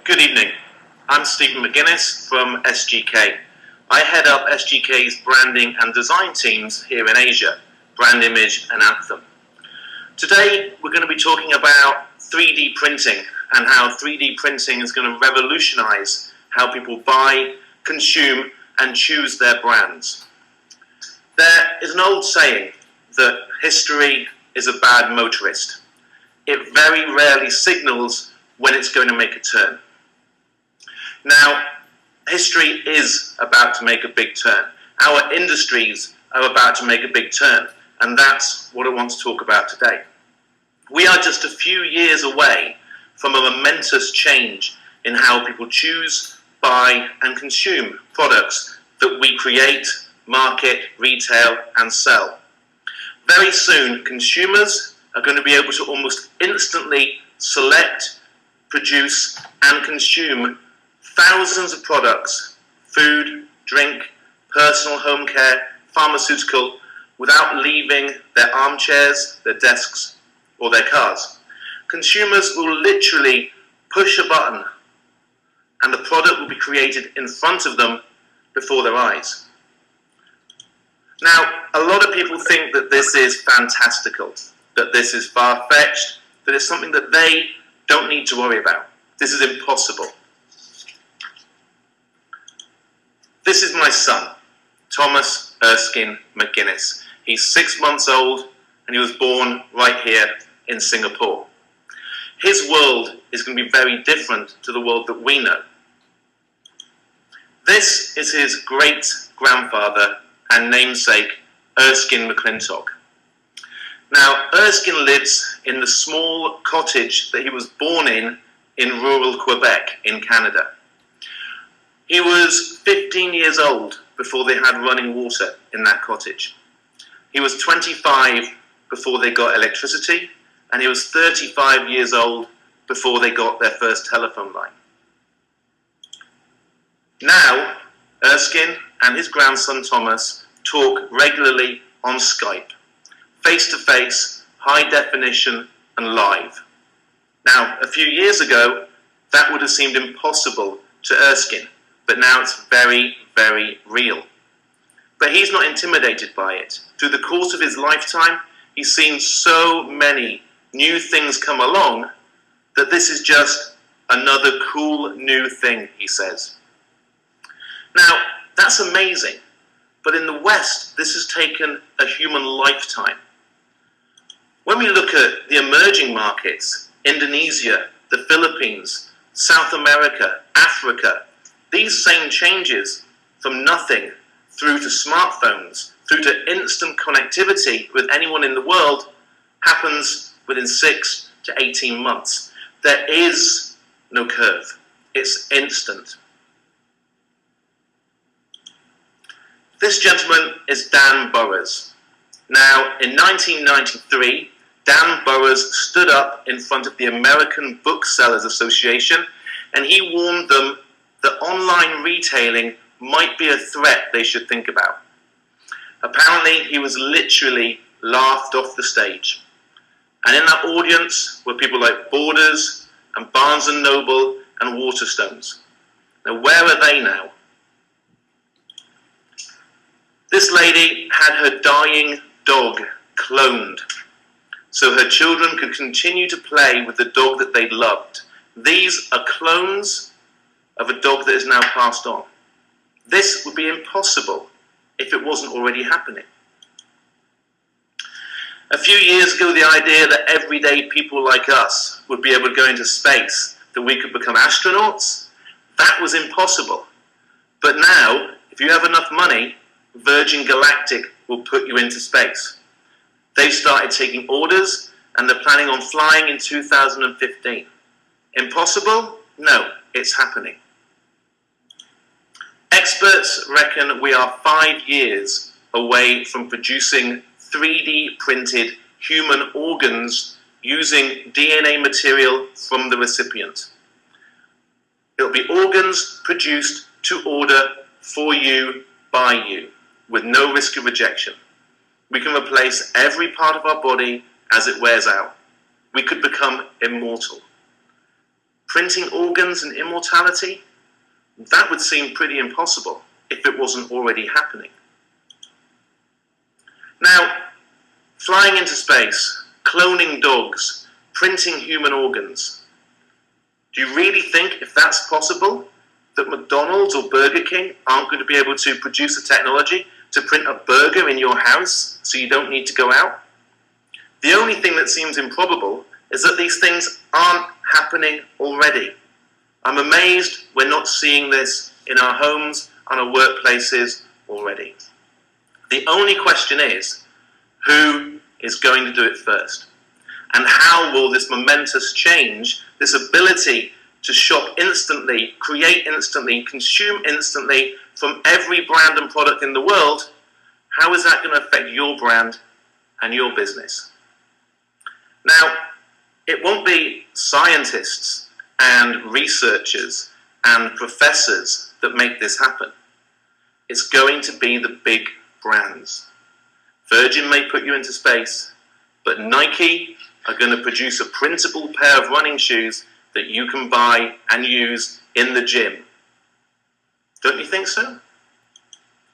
Good evening. I'm Stephen McGinnes from SGK. I head up SGK's branding and design teams here in Asia, Brand Image and Anthem. Today we're going to be talking about 3D printing and how 3D printing is going to revolutionize how people buy, consume and choose their brands. There is an old saying that history is a bad motorist. It very rarely signals when it's going to make a turn. Now, history is about to make a big turn. Our industries are about to make a big turn, and that's what I want to talk about today. We are just a few years away from a momentous change in how people choose, buy, and consume products that we create, market, retail, and sell. Very soon, consumers are going to be able to almost instantly select, produce, and consume thousands of products, food, drink, personal home care, pharmaceutical, without leaving their armchairs, their desks, or their cars. Consumers will literally push a button and the product will be created in front of them before their eyes. Now, a lot of people think that this is fantastical, that this is far-fetched, that it's something that they don't need to worry about. This is impossible. This is my son, Thomas Erskine McGinnes. He's 6 months old and he was born right here in Singapore. His world is going to be very different to the world that we know. This is his great-grandfather and namesake, Erskine McClintock. Now, Erskine lives in the small cottage that he was born in rural Quebec in Canada. He was 15 years old before they had running water in that cottage. He was 25 before they got electricity, and he was 35 years old before they got their first telephone line. Now, Erskine and his grandson Thomas talk regularly on Skype, face-to-face, high definition and live. Now, a few years ago, that would have seemed impossible to Erskine, but now it's very, very real. But he's not intimidated by it. Through the course of his lifetime, he's seen so many new things come along that this is just another cool new thing, he says. Now, that's amazing, but in the West, this has taken a human lifetime. When we look at the emerging markets, Indonesia, the Philippines, South America, Africa, these same changes from nothing through to smartphones, through to instant connectivity with anyone in the world happens within 6 to 18 months. There is no curve. It's instant. This gentleman is Dan Burrows. Now, in 1993, Dan Burrows stood up in front of the American Booksellers Association and he warned them that online retailing might be a threat they should think about. Apparently, he was literally laughed off the stage. And in that audience were people like Borders and Barnes & Noble and Waterstones. Now, where are they now? This lady had her dying dog cloned so her children could continue to play with the dog that they loved. These are clones of a dog that is now passed on. This would be impossible if it wasn't already happening. A few years ago, the idea that everyday people like us would be able to go into space, that we could become astronauts, that was impossible. But now, if you have enough money, Virgin Galactic will put you into space. They've started taking orders and they're planning on flying in 2015. Impossible? No, it's happening. Experts reckon we are 5 years away from producing 3D printed human organs using DNA material from the recipient. It'll be organs produced to order for you, by you, with no risk of rejection. We can replace every part of our body as it wears out. We could become immortal. Printing organs and immortality? That would seem pretty impossible if it wasn't already happening. Now, flying into space, cloning dogs, printing human organs. Do you really think if that's possible, that McDonald's or Burger King aren't going to be able to produce the technology to print a burger in your house so you don't need to go out? The only thing that seems improbable is that these things aren't happening already. I'm amazed we're not seeing this in our homes and our workplaces already. The only question is, who is going to do it first? And how will this momentous change, this ability to shop instantly, create instantly, consume instantly from every brand and product in the world, how is that going to affect your brand and your business? Now, it won't be scientists and researchers and professors that make this happen. It's going to be the big brands. Virgin may put you into space, but Nike are going to produce a printable pair of running shoes that you can buy and use in the gym. Don't you think so?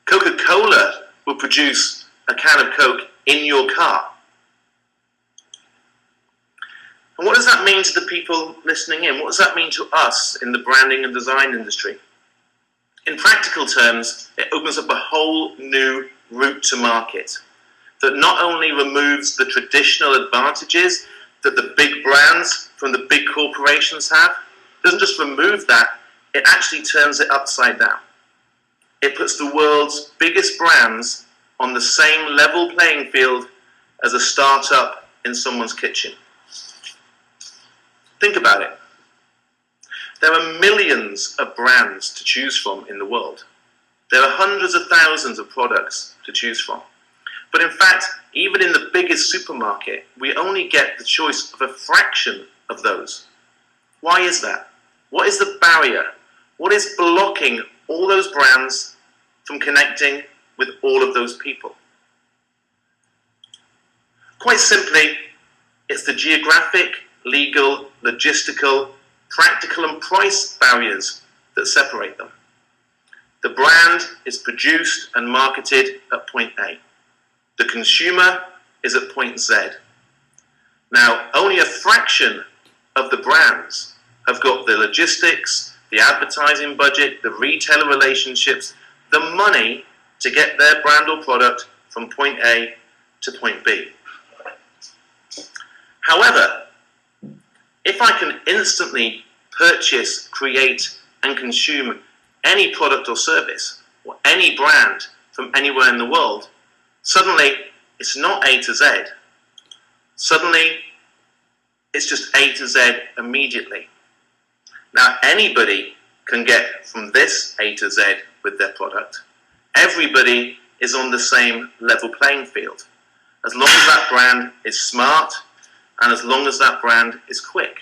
CocaCola will produce a can of Coke in your car. And what does that mean to the people listening in? What does that mean to us in the branding and design industry? In practical terms, it opens up a whole new route to market that not only removes the traditional advantages that the big brands from the big corporations have, doesn't just remove that, it actually turns it upside down. It puts the world's biggest brands on the same level playing field as a startup in someone's kitchen. Think about it. There are millions of brands to choose from in the world. There are hundreds of thousands of products to choose from. But in fact, even in the biggest supermarket, we only get the choice of a fraction of those. Why is that? What is the barrier? What is blocking all those brands from connecting with all of those people? Quite simply, it's the geographic, legal, logistical, practical and price barriers that separate them. The brand is produced and marketed at point A. The consumer is at point Z. Now, only a fraction of the brands have got the logistics, the advertising budget, the retailer relationships, the money to get their brand or product from point A to point B. However, if I can instantly purchase, create, and consume any product or service, or any brand from anywhere in the world, suddenly it's not A to Z. Suddenly it's just A to Z immediately. Now anybody can get from this A to Z with their product. Everybody is on the same level playing field, as long as that brand is smart and as long as that brand is quick.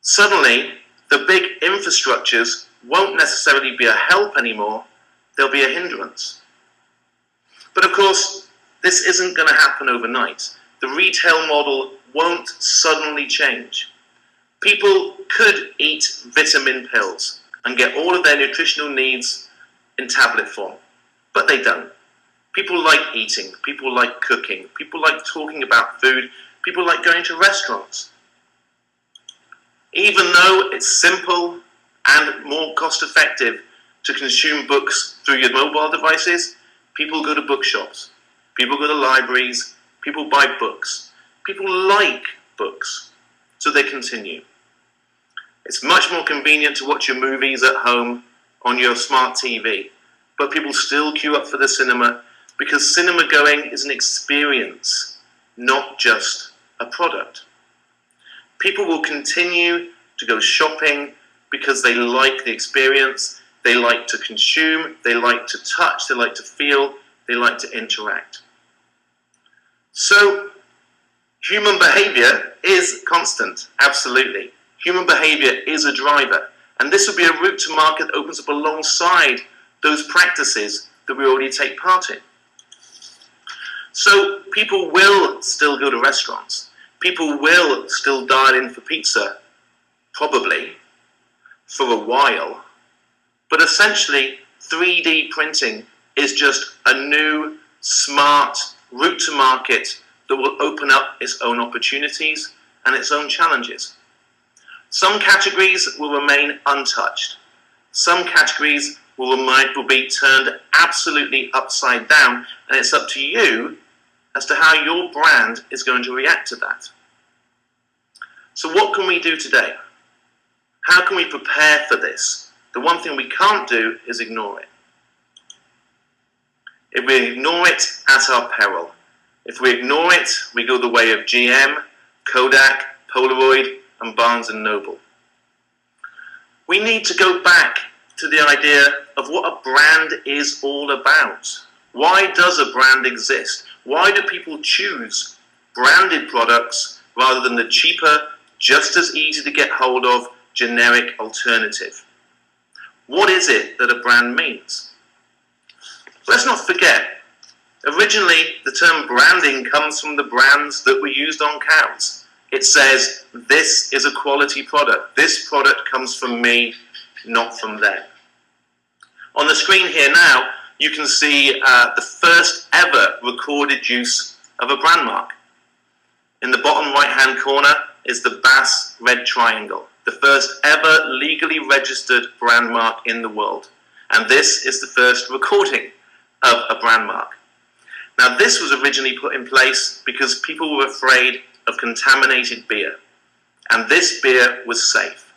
Suddenly, the big infrastructures won't necessarily be a help anymore, they'll be a hindrance. But of course, this isn't going to happen overnight. The retail model won't suddenly change. People could eat vitamin pills and get all of their nutritional needs in tablet form, but they don't. People like eating, people like cooking, people like talking about food, people like going to restaurants. Even though it's simple and more cost-effective to consume books through your mobile devices, people go to bookshops, people go to libraries, people buy books. People like books, so they continue. It's much more convenient to watch your movies at home on your smart TV, but people still queue up for the cinema because cinema going is an experience, not just a product. People will continue to go shopping because they like the experience, they like to consume, they like to touch, they like to feel, they like to interact. So, human behavior is constant, absolutely. Human behavior is a driver, and this would be a route to market that opens up alongside those practices that we already take part in. So people will still go to restaurants. People will still dial in for pizza Probably, for a while, but essentially 3D printing is just a new, smart route to market that will open up its own opportunities and its own challenges. Some categories will remain untouched. Some categories will be turned absolutely upside down, and it's up to you as to how your brand is going to react to that. So what can we do today? How can we prepare for this? The one thing we can't do is ignore it. If we ignore it at our peril, if we ignore it, we go the way of GM, Kodak, Polaroid, and Barnes & Noble. We need to go back to the idea of what a brand is all about. Why does a brand exist? Why do people choose branded products rather than the cheaper, just as easy to get hold of, generic alternative? What is it that a brand means? Let's not forget, originally the term branding comes from the brands that were used on cows. It says, this is a quality product. This product comes from me, not from them. On the screen here now, you can see the first ever recorded use of a brand mark. In the bottom right-hand corner is the Bass red triangle, the first ever legally registered brand mark in the world. And this is the first recording of a brand mark. Now, this was originally put in place because people were afraid of contaminated beer, and this beer was safe.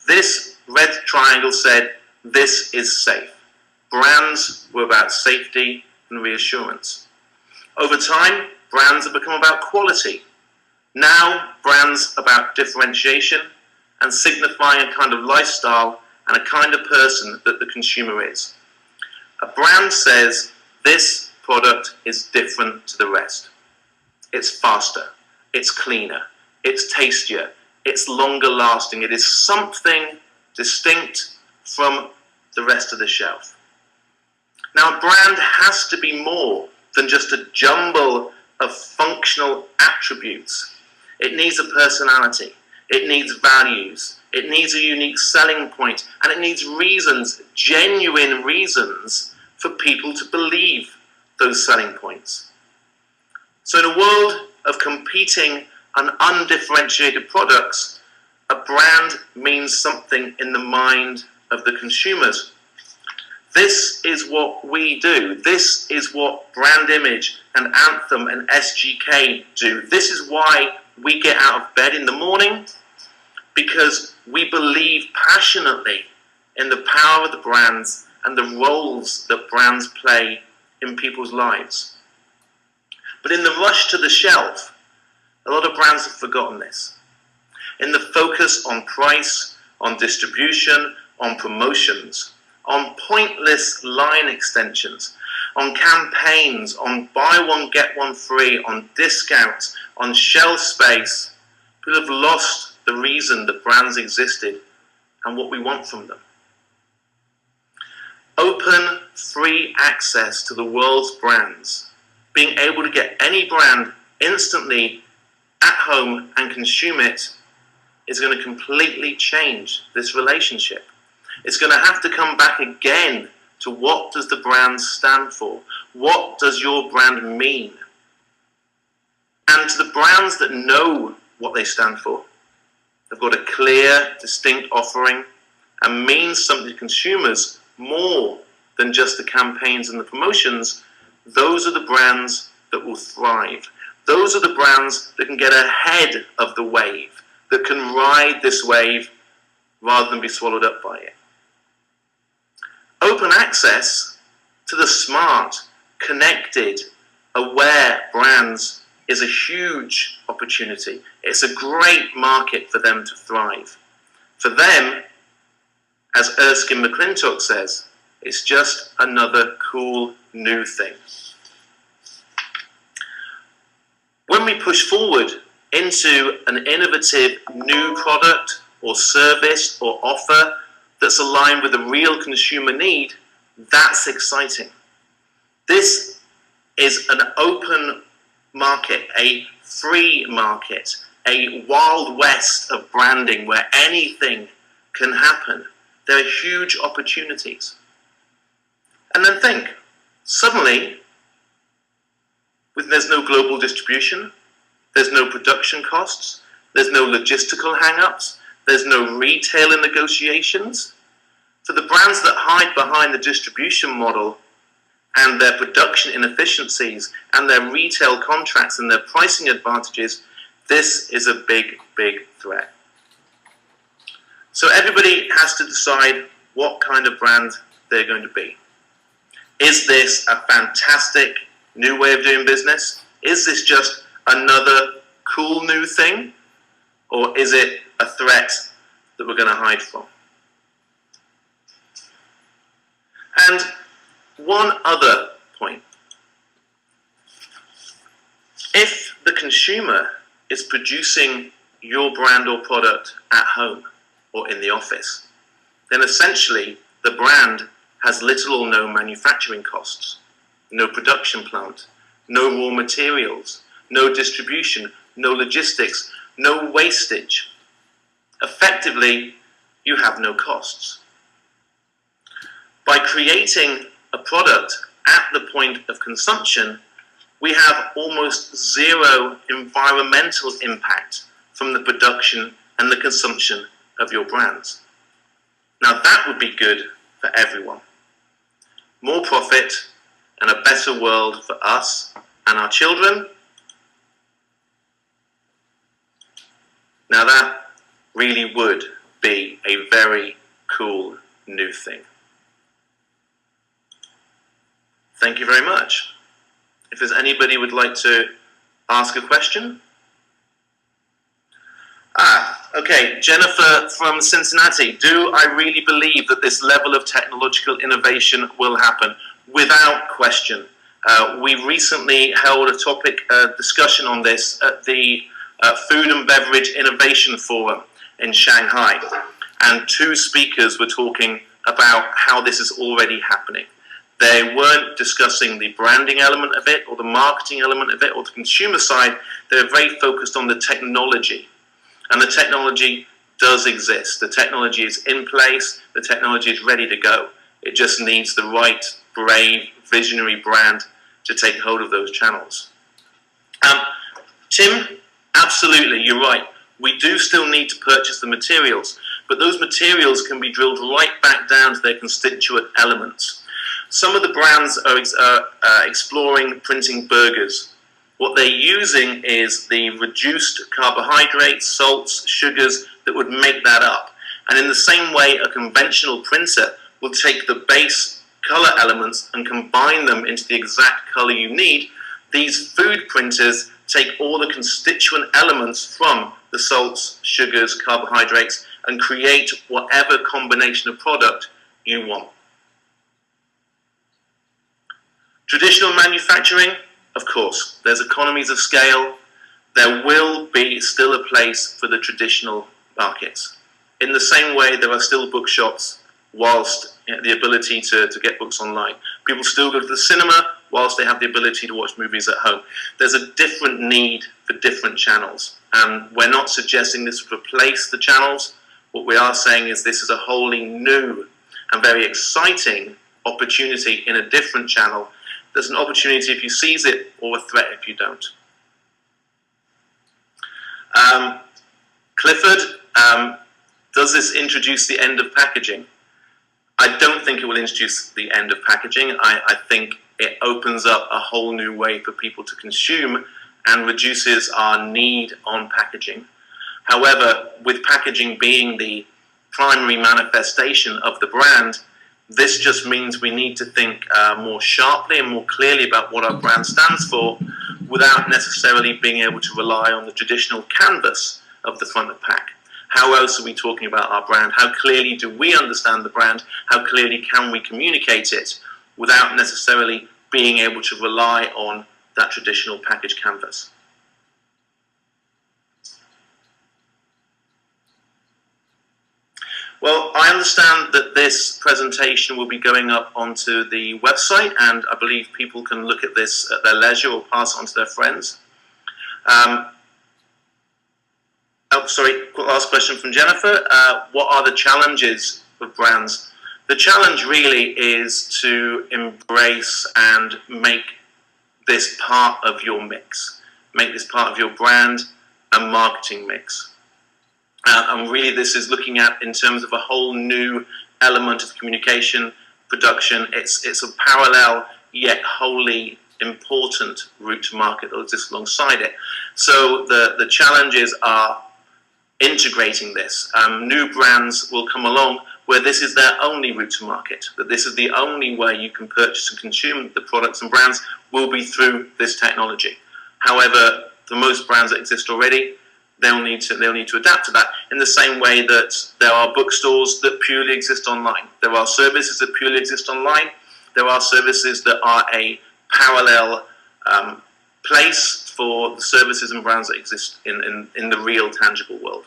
This red triangle said, this is safe. Brands were about safety and reassurance. Over time, brands have become about quality. Now, brands about differentiation and signifying a kind of lifestyle and a kind of person that the consumer is. A brand says, this product is different to the rest. It's faster, it's cleaner, it's tastier, it's longer lasting. It is something distinct from the rest of the shelf. Now, a brand has to be more than just a jumble of functional attributes. It needs a personality, it needs values, it needs a unique selling point, and it needs reasons, genuine reasons, for people to believe those selling points. So in a world of competing and undifferentiated products, a brand means something in the mind of the consumers. This is what we do. This is what Brand Image and Anthem and SGK do. This is why we get out of bed in the morning, because we believe passionately in the power of the brands and the roles that brands play in people's lives. But in the rush to the shelf, a lot of brands have forgotten this. In the focus on price, on distribution, on promotions, on pointless line extensions, on campaigns, on buy one, get one free, on discounts, on shelf space, people have lost the reason that brands existed and what we want from them. Open, free access to the world's brands, being able to get any brand instantly at home and consume it, is going to completely change this relationship. It's going to have to come back again to what does the brand stand for? What does your brand mean? And to the brands that know what they stand for, they've got a clear, distinct offering and means something to consumers more than just the campaigns and the promotions. Those are the brands that will thrive. Those are the brands that can get ahead of the wave, that can ride this wave rather than be swallowed up by it. Open access to the smart, connected, aware brands is a huge opportunity. It's a great market for them to thrive. For them, as Erskine McClintock says, it's just another cool new thing. When we push forward into an innovative new product or service or offer that's aligned with a real consumer need, that's exciting. This is an open market, a free market, a wild west of branding where anything can happen. There are huge opportunities. And then think, suddenly, there's no global distribution, there's no production costs, there's no logistical hang-ups, there's no retailer negotiations. For the brands that hide behind the distribution model and their production inefficiencies and their retail contracts and their pricing advantages, this is a big, big threat. So everybody has to decide what kind of brand they're going to be. Is this a fantastic new way of doing business? Is this just another cool new thing? Or is it a threat that we're going to hide from? And one other point. If the consumer is producing your brand or product at home or in the office, then essentially the brand has little or no manufacturing costs, no production plant, no raw materials, no distribution, no logistics, no wastage. Effectively, you have no costs. By creating a product at the point of consumption, we have almost zero environmental impact from the production and the consumption of your brands. Now that would be good for everyone. More profit and a better world for us and our children. Now that really would be a very cool new thing. Thank you very much. If there's anybody who would like to ask a question. Okay, Jennifer from Cincinnati. Do I really believe that this level of technological innovation will happen? Without question. We recently held a topic discussion on this at the Food and Beverage Innovation Forum in Shanghai. And two speakers were talking about how this is already happening. They weren't discussing the branding element of it or the marketing element of it or the consumer side. They were very focused on the technology. And the technology does exist. The technology is in place. The technology is ready to go. It just needs the right, brave, visionary brand to take hold of those channels. Tim, absolutely, you're right. We do still need to purchase the materials, but those materials can be drilled right back down to their constituent elements. Some of the brands are exploring printing burgers. What they're using is the reduced carbohydrates, salts, sugars that would make that up. And in the same way, a conventional printer will take the base color elements and combine them into the exact color you need. These food printers take all the constituent elements from the salts, sugars, carbohydrates, and create whatever combination of product you want. Traditional manufacturing, of course, there's economies of scale. There will be still a place for the traditional markets. In the same way, there are still bookshops whilst the ability to get books online. People still go to the cinema whilst they have the ability to watch movies at home. There's a different need for different channels. And we're not suggesting this would replace the channels. What we are saying is this is a wholly new and very exciting opportunity in a different channel. There's an opportunity if you seize it, or a threat if you don't. Clifford, does this introduce the end of packaging? I don't think it will introduce the end of packaging. I think it opens up a whole new way for people to consume and reduces our need on packaging. However, with packaging being the primary manifestation of the brand, this just means we need to think more sharply and more clearly about what our brand stands for without necessarily being able to rely on the traditional canvas of the front of pack. How else are we talking about our brand? How clearly do we understand the brand? How clearly can we communicate it without necessarily being able to rely on that traditional package canvas? Well, I understand that this presentation will be going up onto the website, and I believe people can look at this at their leisure or pass it on to their friends. Oh, sorry, last question from Jennifer. What are the challenges of brands? The challenge really is to embrace and make this part of your mix. Make this part of your brand and marketing mix. And really this is looking at in terms of a whole new element of communication, production. It's a parallel yet wholly important route to market that exists alongside it. So the challenges are integrating this. New brands will come along where this is their only route to market, that this is the only way you can purchase and consume the products and brands will be through this technology. However, for most brands that exist already, they'll need to adapt to that in the same way that there are bookstores that purely exist online. There are services that purely exist online. There are services that are a parallel place for the services and brands that exist in the real tangible world.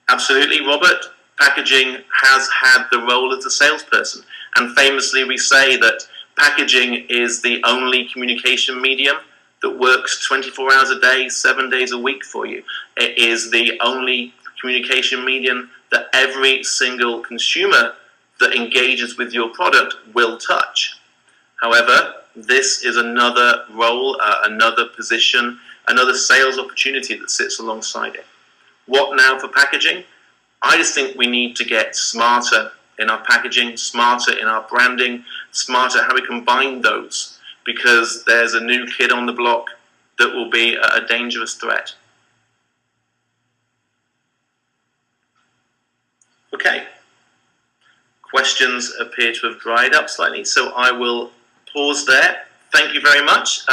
Absolutely, Robert, packaging has had the role of the salesperson, and famously we say that packaging is the only communication medium that works 24 hours a day, 7 days a week for you. It is the only communication medium that every single consumer that engages with your product will touch. However, this is another role, another position, another sales opportunity that sits alongside it. What now for packaging? I just think we need to get smarter in our packaging, smarter in our branding, smarter how we combine those, because there's a new kid on the block that will be a dangerous threat. Okay. Questions appear to have dried up slightly, so I will pause there. Thank you very much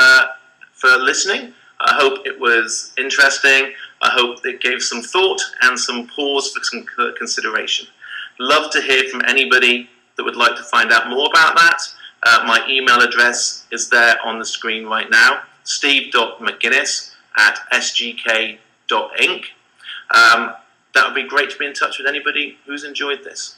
for listening. I hope it was interesting. I hope it gave some thought and some pause for some consideration. Love to hear from anybody that would like to find out more about that. My email address is there on the screen right now, steve.mcginnes@sgk.inc. That would be great to be in touch with anybody who's enjoyed this.